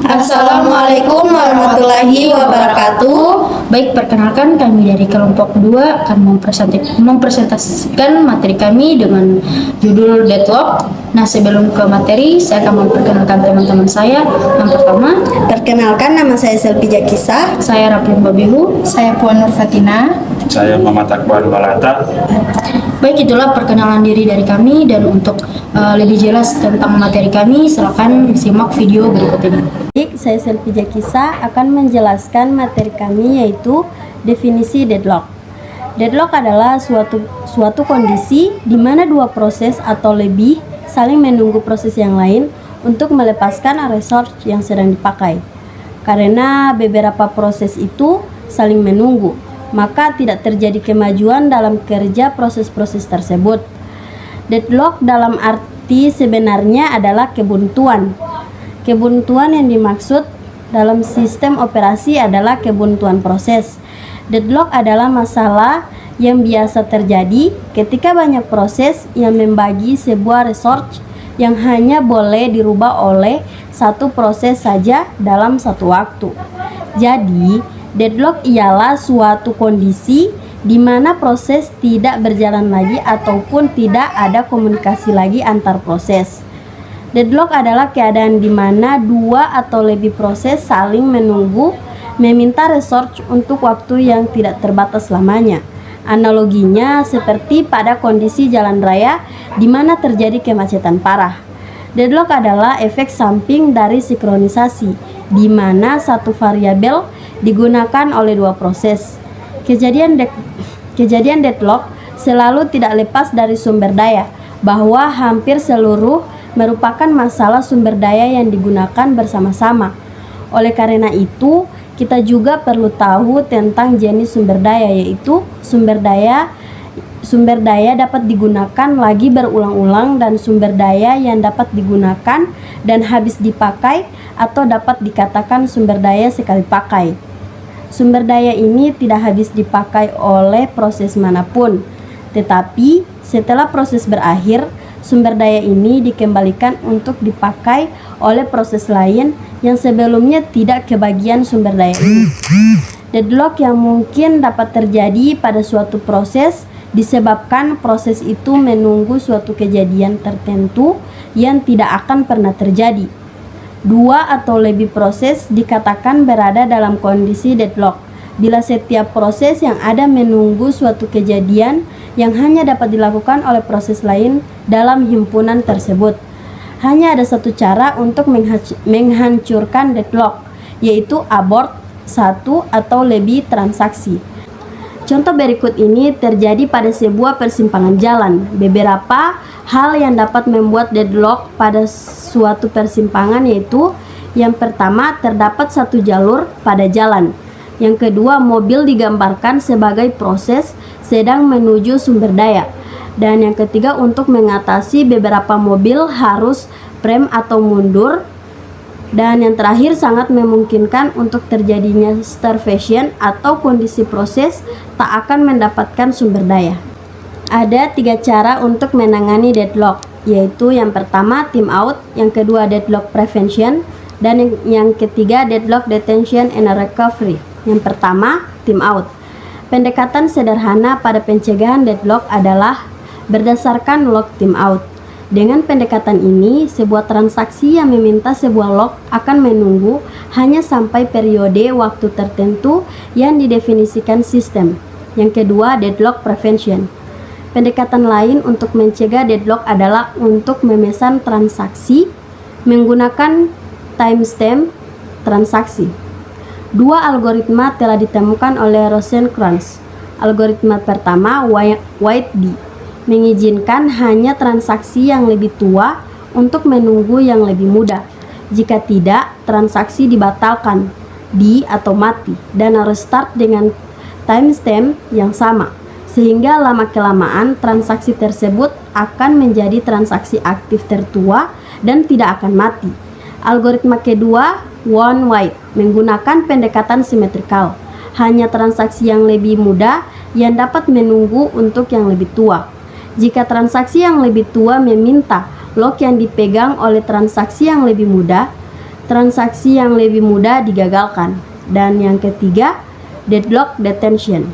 Assalamualaikum warahmatullahi wabarakatuh. Baik, perkenalkan kami dari kelompok kedua akan mempresentasikan materi kami dengan judul deadlock. Nah, sebelum ke materi, saya akan memperkenalkan teman-teman saya. Yang pertama, Perkenalkan, nama saya Selvi Jakisa. saya Raplin Babihu. Saya Puan Nur Fatina. Saya Muhammad Akbar Balata. Baik, itulah perkenalan diri dari kami, dan untuk lebih jelas tentang materi kami, silakan simak video berikut ini. Baik, saya Selvi Jakisa akan menjelaskan materi kami, yaitu definisi deadlock. Deadlock adalah suatu kondisi di mana dua proses atau lebih saling menunggu proses yang lain untuk melepaskan resource yang sedang dipakai. Karena beberapa proses itu saling menunggu, maka tidak terjadi kemajuan dalam kerja proses-proses tersebut. Deadlock dalam arti sebenarnya adalah kebuntuan. Kebuntuan yang dimaksud dalam sistem operasi adalah kebuntuan proses. Deadlock adalah masalah yang biasa terjadi ketika banyak proses yang membagi sebuah resource yang hanya boleh dirubah oleh satu proses saja dalam satu waktu. Jadi, deadlock ialah suatu kondisi di mana proses tidak berjalan lagi ataupun tidak ada komunikasi lagi antar proses. Deadlock adalah keadaan di mana dua atau lebih proses saling menunggu, meminta resource untuk waktu yang tidak terbatas lamanya. Analoginya seperti pada kondisi jalan raya di mana terjadi kemacetan parah. Deadlock adalah efek samping dari sinkronisasi, di mana satu variabel digunakan oleh dua proses. Kejadian deadlock selalu tidak lepas dari sumber daya, bahwa hampir seluruh merupakan masalah sumber daya yang digunakan bersama-sama. Oleh karena itu, kita juga perlu tahu tentang jenis sumber daya, yaitu sumber daya dapat digunakan lagi berulang-ulang dan sumber daya yang dapat digunakan dan habis dipakai atau dapat dikatakan sumber daya sekali pakai. Sumber daya ini tidak habis dipakai oleh proses manapun, tetapi setelah proses berakhir, sumber daya ini dikembalikan untuk dipakai oleh proses lain yang sebelumnya tidak kebagian sumber daya ini. Deadlock yang mungkin dapat terjadi pada suatu proses disebabkan proses itu menunggu suatu kejadian tertentu yang tidak akan pernah terjadi. Dua atau lebih proses dikatakan berada dalam kondisi deadlock bila setiap proses yang ada menunggu suatu kejadian yang hanya dapat dilakukan oleh proses lain dalam himpunan tersebut. Hanya ada satu cara untuk menghancurkan deadlock, yaitu abort satu atau lebih transaksi. Contoh berikut ini terjadi pada sebuah persimpangan jalan. Beberapa hal yang dapat membuat deadlock pada suatu persimpangan, yaitu yang pertama, terdapat satu jalur pada jalan. Yang kedua, mobil digambarkan sebagai proses sedang menuju sumber daya. Dan yang ketiga, untuk mengatasi beberapa mobil harus rem atau mundur. Dan yang terakhir, sangat memungkinkan untuk terjadinya starvation atau kondisi proses tak akan mendapatkan sumber daya. Ada 3 cara untuk menangani deadlock, yaitu yang pertama time out, yang kedua deadlock prevention, dan yang ketiga deadlock detention and recovery. Yang pertama, time out. Pendekatan sederhana pada pencegahan deadlock adalah berdasarkan lock time out. Dengan pendekatan ini, sebuah transaksi yang meminta sebuah lock akan menunggu hanya sampai periode waktu tertentu yang didefinisikan sistem. Yang kedua, deadlock prevention. Pendekatan lain untuk mencegah deadlock adalah untuk memesan transaksi menggunakan timestamp transaksi. Dua algoritma telah ditemukan oleh Rosencrantz. Algoritma pertama, Whitby, mengizinkan hanya transaksi yang lebih tua untuk menunggu yang lebih muda. Jika tidak, transaksi dibatalkan, atau mati, dan restart dengan timestamp yang sama, sehingga lama-kelamaan transaksi tersebut akan menjadi transaksi aktif tertua dan tidak akan mati. Algoritma kedua, White, menggunakan pendekatan simetrikal. Hanya transaksi yang lebih muda yang dapat menunggu untuk yang lebih tua. Jika transaksi yang lebih tua meminta lock yang dipegang oleh transaksi yang lebih muda, transaksi yang lebih mudah digagalkan. Dan yang ketiga, deadlock detention.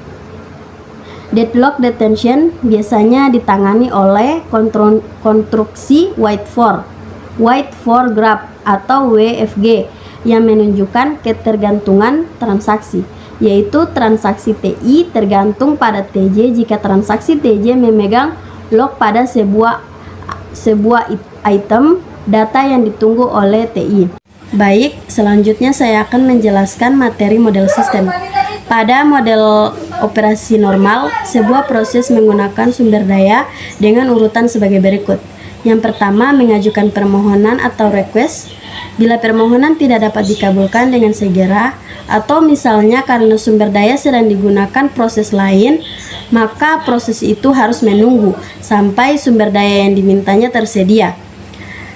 Deadlock detention biasanya ditangani oleh konstruksi wait for graph atau WFG yang menunjukkan ketergantungan transaksi, yaitu transaksi TI tergantung pada TJ jika transaksi TJ memegang lock pada sebuah item data yang ditunggu oleh TI. Baik, selanjutnya saya akan menjelaskan materi model sistem. Pada model operasi normal, sebuah proses menggunakan sumber daya dengan urutan sebagai berikut. Yang pertama, mengajukan permohonan atau request. Bila permohonan tidak dapat dikabulkan dengan segera, atau misalnya karena sumber daya sedang digunakan proses lain, maka proses itu harus menunggu sampai sumber daya yang dimintanya tersedia.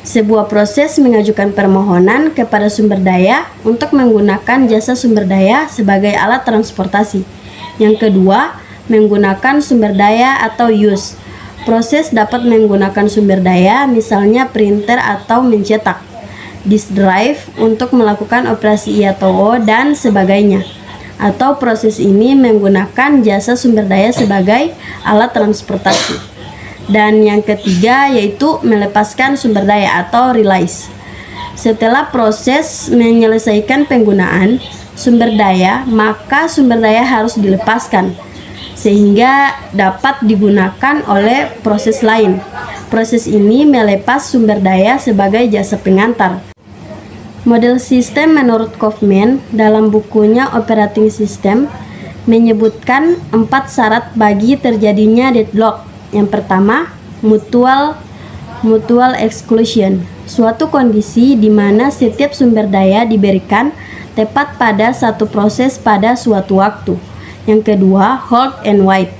Sebuah proses mengajukan permohonan kepada sumber daya untuk menggunakan jasa sumber daya sebagai alat transportasi. Yang kedua, menggunakan sumber daya atau use. Proses dapat menggunakan sumber daya, misalnya printer atau mencetak, disk drive untuk melakukan operasi I/O dan sebagainya. Atau proses ini menggunakan jasa sumber daya sebagai alat transportasi. Dan yang ketiga yaitu melepaskan sumber daya atau release. Setelah proses menyelesaikan penggunaan sumber daya, maka sumber daya harus dilepaskan sehingga dapat digunakan oleh proses lain. Proses ini melepas sumber daya sebagai jasa pengantar. Model sistem menurut Kaufman dalam bukunya Operating System menyebutkan 4 syarat bagi terjadinya deadlock. Yang pertama, mutual exclusion, suatu kondisi di mana setiap sumber daya diberikan tepat pada satu proses pada suatu waktu. Yang kedua, hold and wait,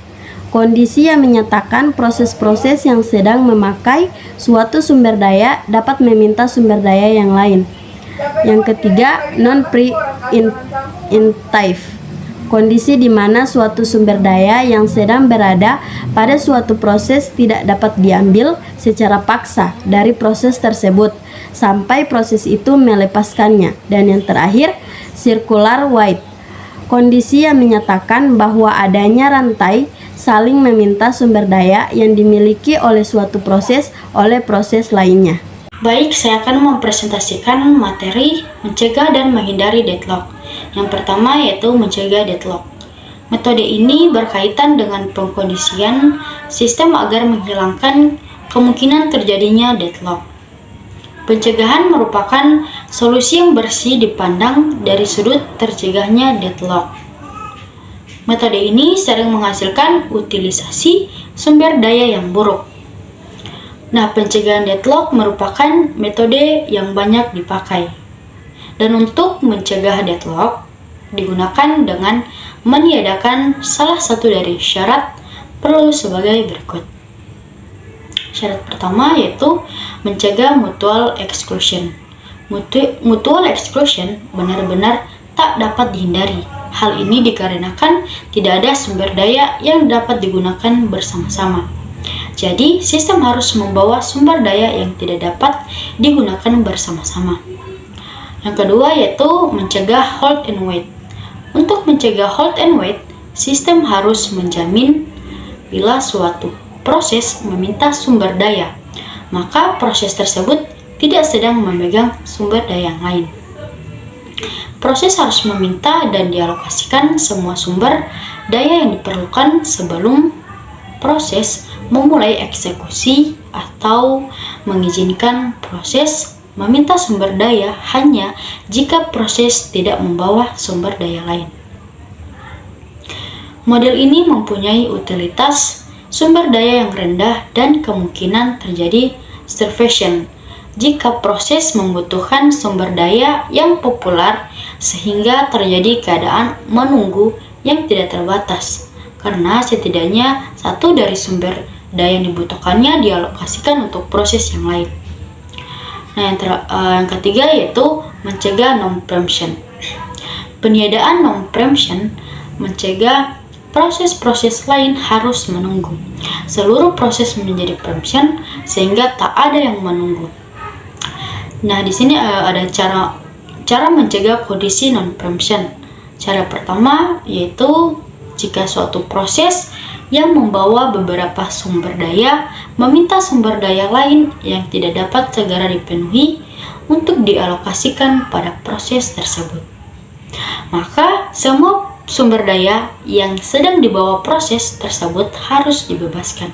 kondisi yang menyatakan proses-proses yang sedang memakai suatu sumber daya dapat meminta sumber daya yang lain. Yang ketiga, non-preemptive, kondisi di mana suatu sumber daya yang sedang berada pada suatu proses tidak dapat diambil secara paksa dari proses tersebut sampai proses itu melepaskannya. Dan yang terakhir, circular wait, kondisi yang menyatakan bahwa adanya rantai saling meminta sumber daya yang dimiliki oleh suatu proses oleh proses lainnya. Baik, saya akan mempresentasikan materi mencegah dan menghindari deadlock. Yang pertama yaitu mencegah deadlock. Metode ini berkaitan dengan pengkondisian sistem agar menghilangkan kemungkinan terjadinya deadlock. Pencegahan merupakan solusi yang bersih dipandang dari sudut tercegahnya deadlock. Metode ini sering menghasilkan utilisasi sumber daya yang buruk. Nah, pencegahan deadlock merupakan metode yang banyak dipakai. Dan untuk mencegah deadlock digunakan dengan meniadakan salah satu dari syarat perlu sebagai berikut. Syarat pertama yaitu mencegah mutual exclusion. Mutual exclusion benar-benar tak dapat dihindari. Hal ini dikarenakan tidak ada sumber daya yang dapat digunakan bersama-sama. Jadi, sistem harus membawa sumber daya yang tidak dapat digunakan bersama-sama. Yang kedua yaitu mencegah hold and wait. Untuk mencegah hold and wait, sistem harus menjamin bila suatu proses meminta sumber daya, maka proses tersebut tidak sedang memegang sumber daya yang lain. Proses harus meminta dan dialokasikan semua sumber daya yang diperlukan sebelum proses memulai eksekusi atau mengizinkan proses meminta sumber daya hanya jika proses tidak membawa sumber daya lain. Model ini mempunyai utilitas sumber daya yang rendah dan kemungkinan terjadi starvation jika proses membutuhkan sumber daya yang populer sehingga terjadi keadaan menunggu yang tidak terbatas karena setidaknya satu dari sumber daya yang dibutuhkannya dialokasikan untuk proses yang lain. Nah, yang ketiga yaitu mencegah non-preemption. Peniadaan non-preemption mencegah proses-proses lain harus menunggu. Seluruh proses menjadi preemption sehingga tak ada yang menunggu. Nah, di sini ada cara cara mencegah kondisi non-preemption. Cara pertama yaitu jika suatu proses yang membawa beberapa sumber daya meminta sumber daya lain yang tidak dapat segera dipenuhi untuk dialokasikan pada proses tersebut, maka semua sumber daya yang sedang dibawa proses tersebut harus dibebaskan.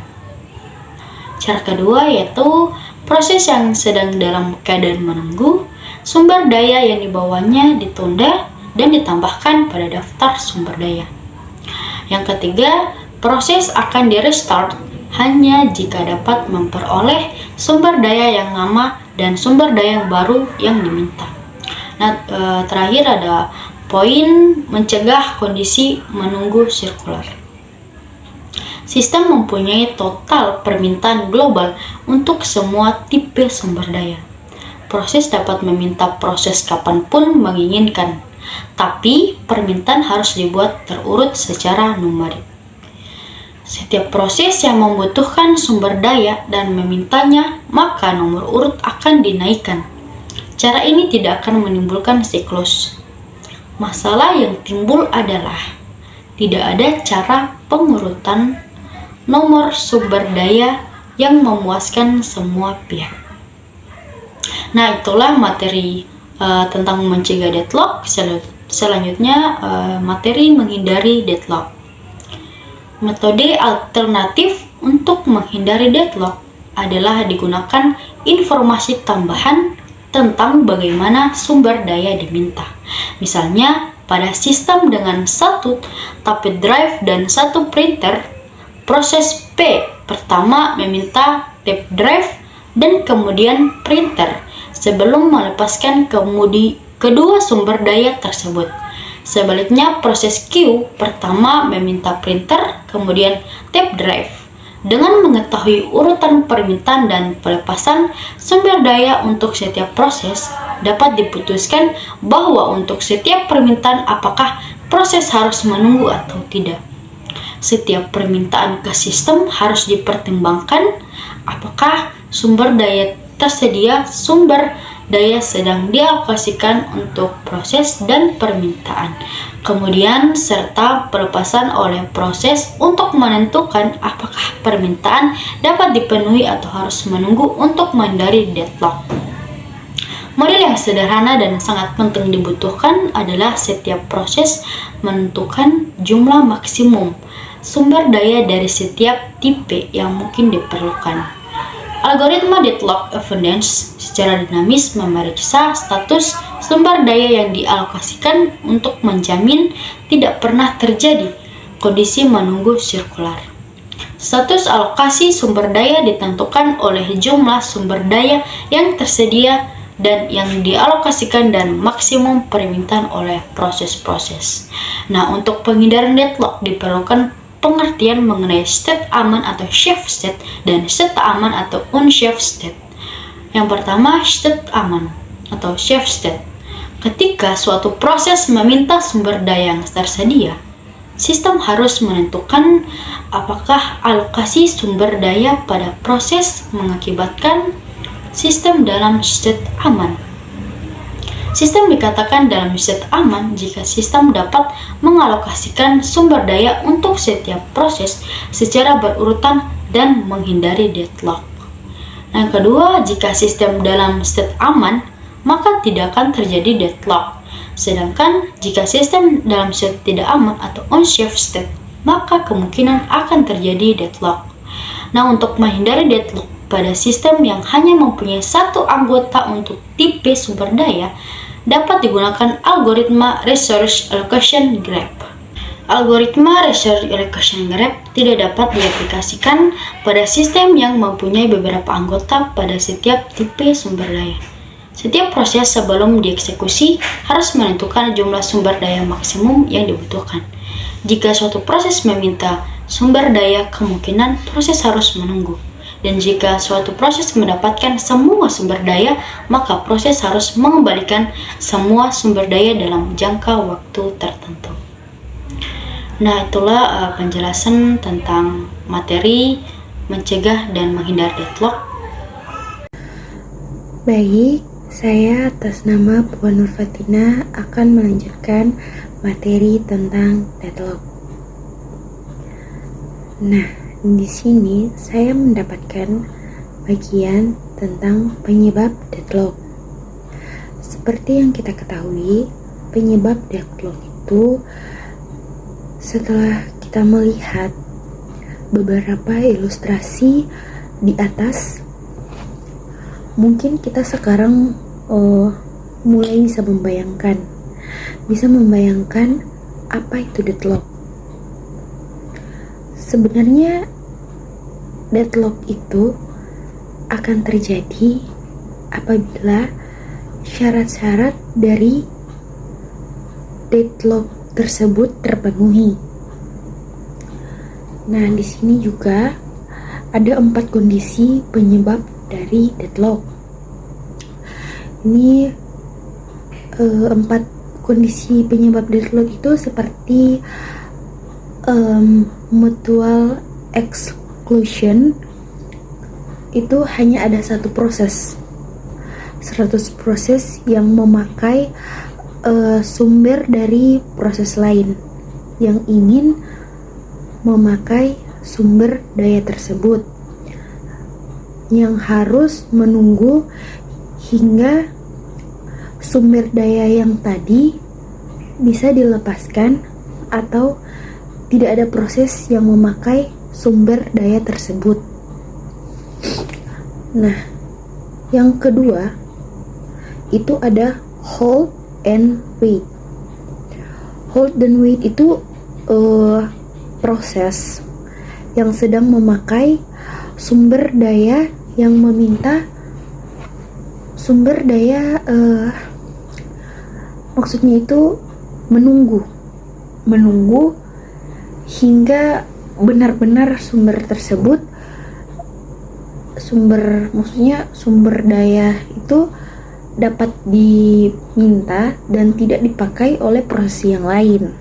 Cara kedua yaitu proses yang sedang dalam keadaan menunggu, sumber daya yang dibawanya ditunda dan ditambahkan pada daftar sumber daya. Yang ketiga, proses akan di-restart hanya jika dapat memperoleh sumber daya yang lama dan sumber daya yang baru yang diminta. Nah, terakhir ada poin mencegah kondisi menunggu sirkular. Sistem mempunyai total permintaan global untuk semua tipe sumber daya. Proses dapat meminta proses kapanpun menginginkan, tapi permintaan harus dibuat terurut secara numerik. Setiap proses yang membutuhkan sumber daya dan memintanya, maka nomor urut akan dinaikkan. Cara ini tidak akan menimbulkan siklus. Masalah yang timbul adalah tidak ada cara pengurutan nomor sumber daya yang memuaskan semua pihak. Nah, itulah materi tentang mencegah deadlock. Selanjutnya, materi menghindari deadlock. Metode alternatif untuk menghindari deadlock adalah digunakan informasi tambahan tentang bagaimana sumber daya diminta. Misalnya, pada sistem dengan satu tape drive dan satu printer, proses P pertama meminta tape drive dan kemudian printer sebelum melepaskan kedua sumber daya tersebut. Sebaliknya, proses Q pertama meminta printer, kemudian tape drive. Dengan mengetahui urutan permintaan dan pelepasan sumber daya untuk setiap proses, dapat diputuskan bahwa untuk setiap permintaan apakah proses harus menunggu atau tidak. Setiap permintaan ke sistem harus dipertimbangkan apakah sumber daya tersedia, sumber daya sedang dialokasikan untuk proses dan permintaan, kemudian serta pelepasan oleh proses untuk menentukan apakah permintaan dapat dipenuhi atau harus menunggu untuk menghindari deadlock. Model yang sederhana dan sangat penting dibutuhkan adalah setiap proses menentukan jumlah maksimum sumber daya dari setiap tipe yang mungkin diperlukan. Algoritma deadlock avoidance secara dinamis memeriksa status sumber daya yang dialokasikan untuk menjamin tidak pernah terjadi kondisi menunggu sirkular. Status alokasi sumber daya ditentukan oleh jumlah sumber daya yang tersedia dan yang dialokasikan dan maksimum permintaan oleh proses-proses. Nah, untuk penghindaran deadlock diperlukan pengertian mengenai state aman atau safe state dan state aman atau unsafe state. Yang pertama, state aman atau safe state. Ketika suatu proses meminta sumber daya yang tersedia, sistem harus menentukan apakah alokasi sumber daya pada proses mengakibatkan sistem dalam state aman. Sistem dikatakan dalam state aman jika sistem dapat mengalokasikan sumber daya untuk setiap proses secara berurutan dan menghindari deadlock. Yang kedua, jika sistem dalam state aman, maka tidak akan terjadi deadlock. Sedangkan jika sistem dalam state tidak aman atau unsafe state, maka kemungkinan akan terjadi deadlock. Nah, untuk menghindari deadlock pada sistem yang hanya mempunyai satu anggota untuk tipe sumber daya, dapat digunakan algoritma resource allocation graph. Algoritma resource allocation graph tidak dapat diaplikasikan pada sistem yang mempunyai beberapa anggota pada setiap tipe sumber daya. Setiap proses sebelum dieksekusi harus menentukan jumlah sumber daya maksimum yang dibutuhkan. Jika suatu proses meminta sumber daya, kemungkinan proses harus menunggu. Dan jika suatu proses mendapatkan semua sumber daya, maka proses harus mengembalikan semua sumber daya dalam jangka waktu tertentu. Nah, itulah penjelasan tentang materi mencegah dan menghindari deadlock. Baik, Saya atas nama Puan Nurfatina akan melanjutkan materi tentang deadlock. Nah, di sini saya mendapatkan bagian tentang penyebab deadlock. Seperti yang kita ketahui, penyebab deadlock itu setelah kita melihat beberapa ilustrasi di atas, mungkin kita sekarang mulai bisa membayangkan apa itu deadlock. Sebenarnya deadlock itu akan terjadi apabila syarat-syarat dari deadlock tersebut terpenuhi. Nah, di sini juga ada 4 kondisi penyebab dari deadlock. Ini 4 kondisi penyebab deadlock itu seperti mutual exclusion. Itu hanya ada satu proses, 100 proses yang memakai sumber dari proses lain yang ingin memakai sumber daya tersebut, yang harus menunggu hingga sumber daya yang tadi bisa dilepaskan atau tidak ada proses yang memakai sumber daya tersebut. Nah, yang kedua itu ada hold and wait. Hold and wait itu proses yang sedang memakai sumber daya yang meminta sumber daya maksudnya itu menunggu hingga benar-benar sumber tersebut sumber daya itu dapat diminta dan tidak dipakai oleh proses yang lain,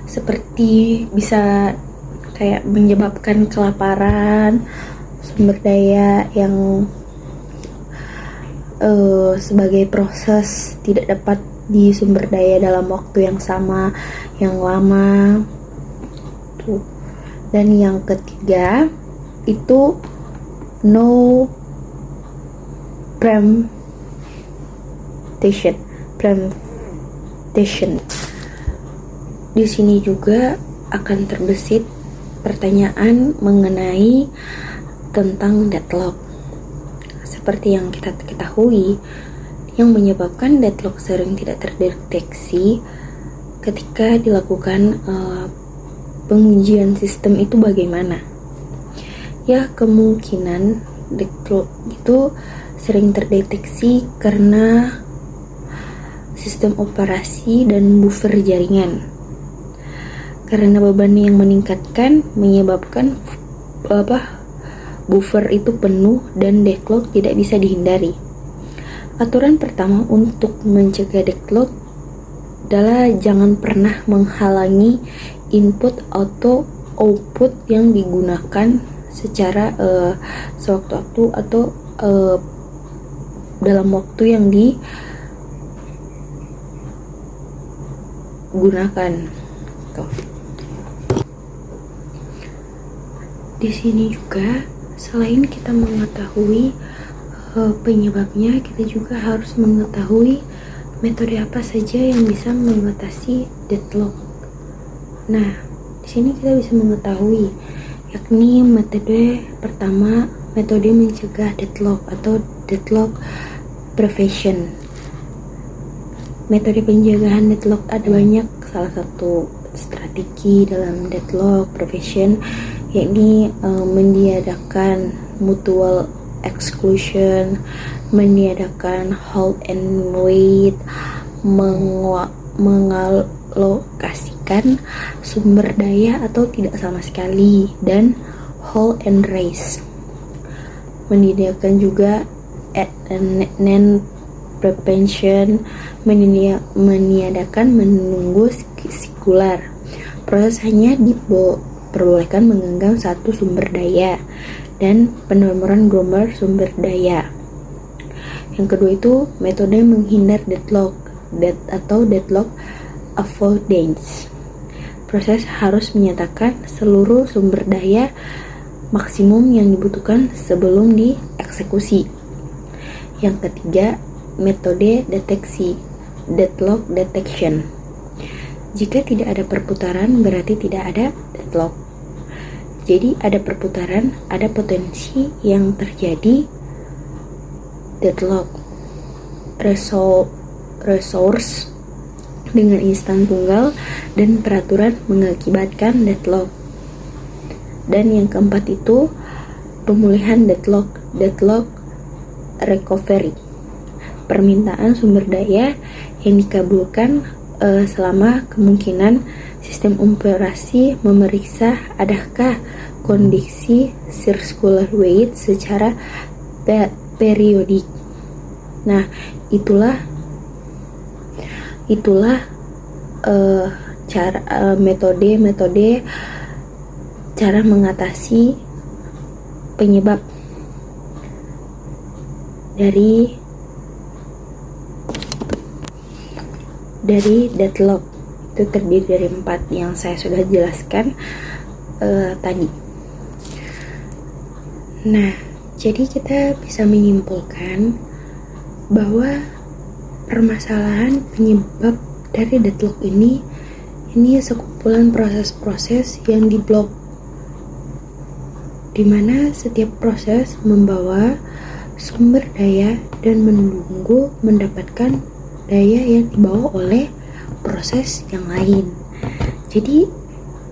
seperti bisa kayak menyebabkan kelaparan, sumber daya yang sebagai proses tidak dapat disumber daya dalam waktu yang sama, yang lama tuh. Dan yang ketiga itu no preemption. Di sini juga akan terbesit pertanyaan mengenai tentang deadlock. Seperti yang kita ketahui, yang menyebabkan deadlock sering tidak terdeteksi ketika dilakukan pengujian sistem itu bagaimana? Ya, kemungkinan deadlock itu sering terdeteksi karena sistem operasi dan buffer jaringan. Karena beban yang meningkatkan menyebabkan buffer itu penuh dan deadlock tidak bisa dihindari. Aturan pertama untuk mencegah deadlock adalah jangan pernah menghalangi input atau output yang digunakan secara sewaktu-waktu atau dalam waktu yang digunakan. Di sini juga selain kita mengetahui penyebabnya, kita juga harus mengetahui metode apa saja yang bisa mengatasi deadlock. Nah, di sini kita bisa mengetahui, yakni metode pertama, metode mencegah deadlock atau deadlock prevention. Metode pencegahan deadlock ada banyak. Salah satu strategi dalam deadlock prevention yakni meniadakan mutual exclusion, meniadakan hold and wait, mengalokasikan sumber daya atau tidak sama sekali, dan hold and raise. Menyediakan juga non-prevention, meniadakan menunggu sikular. Proses hanya diperbolehkan menggenggam satu sumber daya dan penomoran global sumber daya. Yang kedua itu metode menghindar deadlock atau deadlock avoidance. Proses harus menyatakan seluruh sumber daya maksimum yang dibutuhkan sebelum dieksekusi. Yang ketiga, metode deteksi, deadlock detection. Jika tidak ada perputaran berarti tidak ada deadlock. Jadi ada perputaran, ada potensi yang terjadi deadlock. Resource dengan instan tunggal dan peraturan mengakibatkan deadlock. Dan yang keempat itu pemulihan deadlock recovery. Permintaan sumber daya yang dikabulkan selama kemungkinan sistem operasi memeriksa adakah kondisi circular weight secara periodik. Nah, itulah metode cara mengatasi penyebab dari deadlock. Itu terdiri dari 4 yang saya sudah jelaskan tadi. Nah, jadi kita bisa menyimpulkan bahwa permasalahan penyebab dari deadlock ini sekumpulan proses-proses yang diblok, di mana setiap proses membawa sumber daya dan menunggu mendapatkan daya yang dibawa oleh proses yang lain. Jadi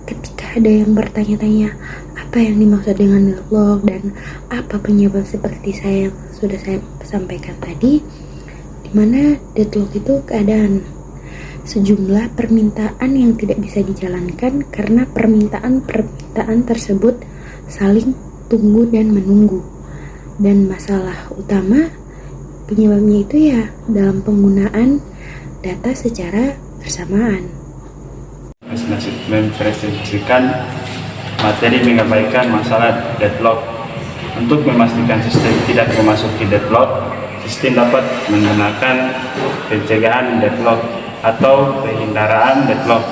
ketika ada yang bertanya-tanya apa yang dimaksud dengan deadlock dan apa penyebab seperti yang sudah saya sampaikan tadi, di mana deadlock itu keadaan sejumlah permintaan yang tidak bisa dijalankan karena permintaan tersebut saling tunggu dan menunggu. Dan masalah utama penyebabnya itu ya dalam penggunaan data secara bersamaan. Mempresentasikan materi mengabaikan masalah deadlock. Untuk memastikan sistem tidak memasuki deadlock, sistem dapat menggunakan pencegahan deadlock atau penghindaran deadlock.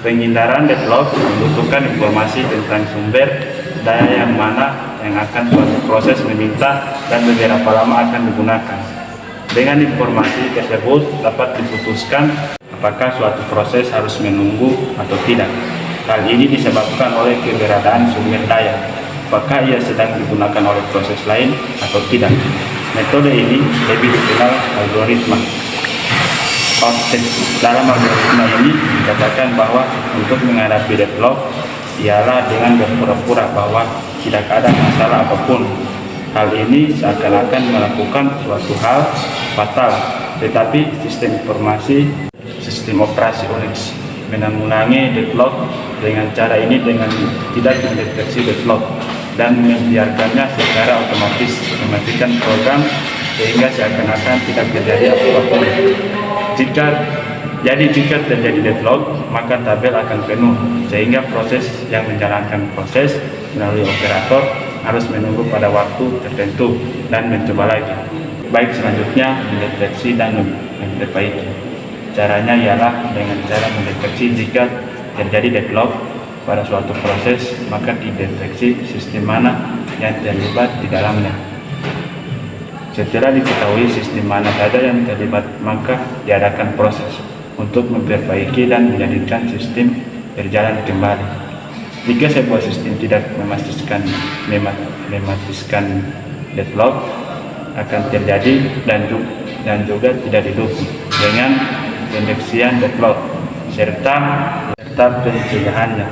Penghindaran deadlock membutuhkan informasi tentang sumber daya yang mana yang akan suatu proses meminta dan beberapa lama akan digunakan. Dengan informasi tersebut dapat diputuskan apakah suatu proses harus menunggu atau tidak. Hal ini disebabkan oleh keberadaan sumber daya, apakah ia sedang digunakan oleh proses lain atau tidak. Metode ini lebih dikenal algoritma. Dalam algoritma ini dikatakan bahwa untuk menghadapi deadlock ialah dengan berpura-pura bahwa tidak ada masalah apapun. Hal ini seakan-akan melakukan suatu hal fatal, tetapi sistem operasi Unix menanggulangi deadlock dengan cara ini dengan tidak mendeteksi deadlock dan membiarkannya secara otomatis, mematikan program sehingga seakan-akan tidak terjadi apapun. Jika terjadi deadlock, maka tabel akan penuh sehingga proses yang menjalankan proses melalui operator harus menunggu pada waktu tertentu dan mencoba lagi. Baik, selanjutnya mendeteksi dan memperbaiki. Caranya ialah dengan cara mendeteksi jika terjadi deadlock pada suatu proses, maka dideteksi sistem mana yang terlibat di dalamnya. Setelah diketahui sistem mana saja yang terlibat, maka diadakan proses untuk memperbaiki dan menjadikan sistem berjalan kembali. Jika sebuah sistem tidak memastikan deadlock akan terjadi dan juga tidak didukung dengan pendeteksian deadlock serta pencegahannya,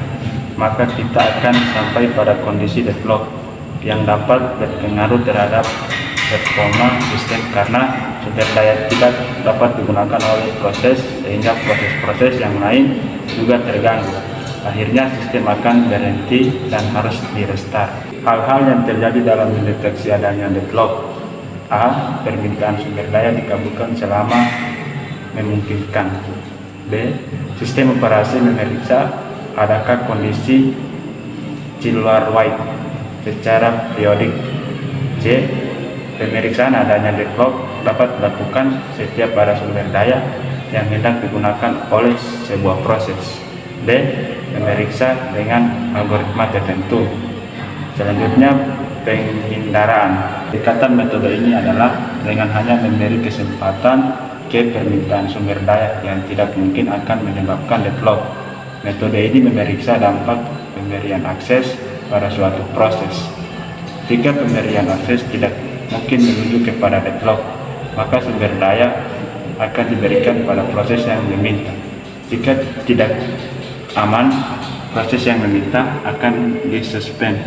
maka kita akan sampai pada kondisi deadlock yang dapat berpengaruh terhadap performa sistem karena sumber daya tidak dapat digunakan oleh proses sehingga proses-proses yang lain juga terganggu. Akhirnya sistem akan berhenti dan harus di-restart. Hal-hal yang terjadi dalam mendeteksi adanya deadlock: A. Permintaan sumber daya dikabulkan selama memungkinkan. B. Sistem operasi memeriksa adakah kondisi circular weight secara periodik. C. Pemeriksaan adanya deadlock dapat dilakukan setiap ada sumber daya yang hendak digunakan oleh sebuah proses. D. Memeriksa dengan algoritma tertentu. Selanjutnya, penghindaraan. Pendekatan metode ini adalah dengan hanya memberi kesempatan ke permintaan sumber daya yang tidak mungkin akan menyebabkan deadlock. Metode ini memeriksa dampak pemberian akses pada suatu proses. Jika pemberian akses tidak mungkin menuju kepada deadlock, maka sumber daya akan diberikan pada proses yang meminta. Jika tidak aman, proses yang meminta akan disuspend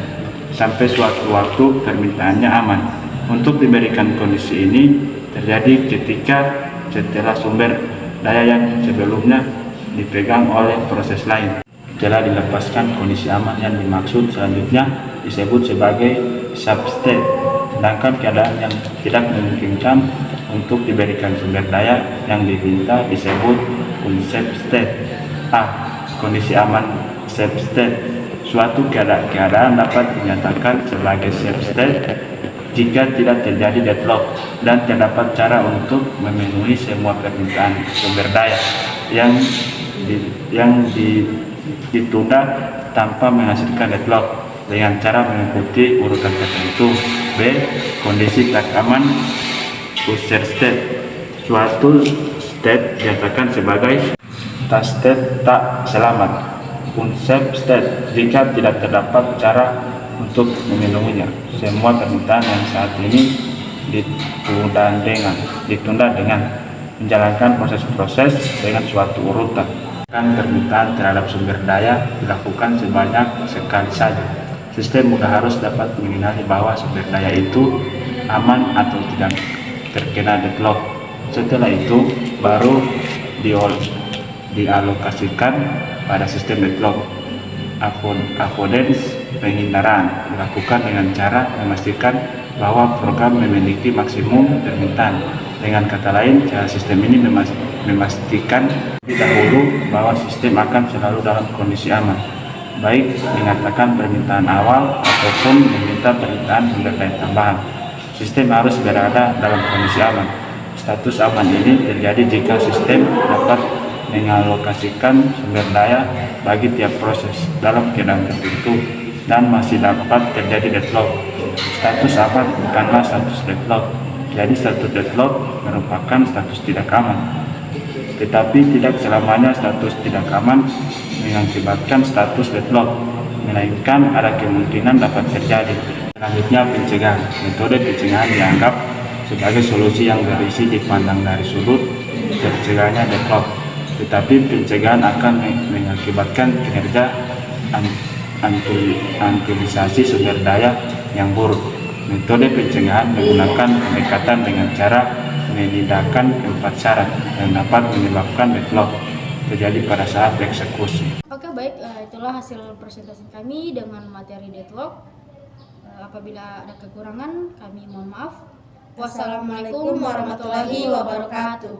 sampai suatu waktu permintaannya aman. Untuk diberikan kondisi ini terjadi ketika setelah sumber daya yang sebelumnya dipegang oleh proses lain telah dilepaskan kondisi aman. Yang dimaksud selanjutnya disebut sebagai substate, sedangkan keadaan yang tidak memungkinkan untuk diberikan sumber daya yang diminta disebut unsafe state. A. Kondisi aman safe state. Suatu keadaan dapat dinyatakan sebagai safe state jika tidak terjadi deadlock dan terdapat cara untuk memenuhi semua permintaan sumber daya yang ditunda tanpa menghasilkan deadlock dengan cara mengikuti urutan tertentu. B. Kondisi tak aman user state. Suatu state dinyatakan sebagai state tak selamat. Unsafe state jika tidak terdapat cara untuk memenuhinya. Semua permintaan yang saat ini ditunda dengan menjalankan proses-proses dengan suatu urutan. Permintaan terhadap sumber daya dilakukan sebanyak sekali saja. Sistem juga harus dapat mengenali bahwa sumber daya itu aman atau tidak terkena deadlock. Setelah itu baru dialokasikan pada sistem deadlock. Avoidance, penghindaraan, dilakukan dengan cara memastikan bahwa program memiliki maksimum permintaan. Dengan kata lain, cara sistem ini memastikan lebih dahulu bahwa sistem akan selalu dalam kondisi aman, baik mengatakan permintaan awal ataupun meminta permintaan sumber daya tambahan. Sistem harus berada dalam kondisi aman. Status aman ini terjadi jika sistem dapat mengalokasikan sumber daya bagi tiap proses dalam keadaan tertentu dan masih dapat terjadi deadlock. Status aman bukanlah status deadlock. Jadi status deadlock merupakan status tidak aman. Tetapi tidak selamanya status tidak aman mengakibatkan status deadlock, melainkan ada kemungkinan dapat terjadi. Selanjutnya, pencegahan. Metode pencegahan dianggap sebagai solusi yang berisi dipandang dari sudut tercegahnya deadlock. Tetapi pencegahan akan mengakibatkan kinerja antulisasi sumber daya yang buruk. Metode pencegahan menggunakan pendekatan dengan cara menindakkan 4 syarat yang dapat menyebabkan deadlock terjadi pada saat eksekusi. Oke, baik, itulah hasil presentasi kami dengan materi deadlock. Apabila ada kekurangan, kami mohon maaf. Wassalamualaikum warahmatullahi wabarakatuh.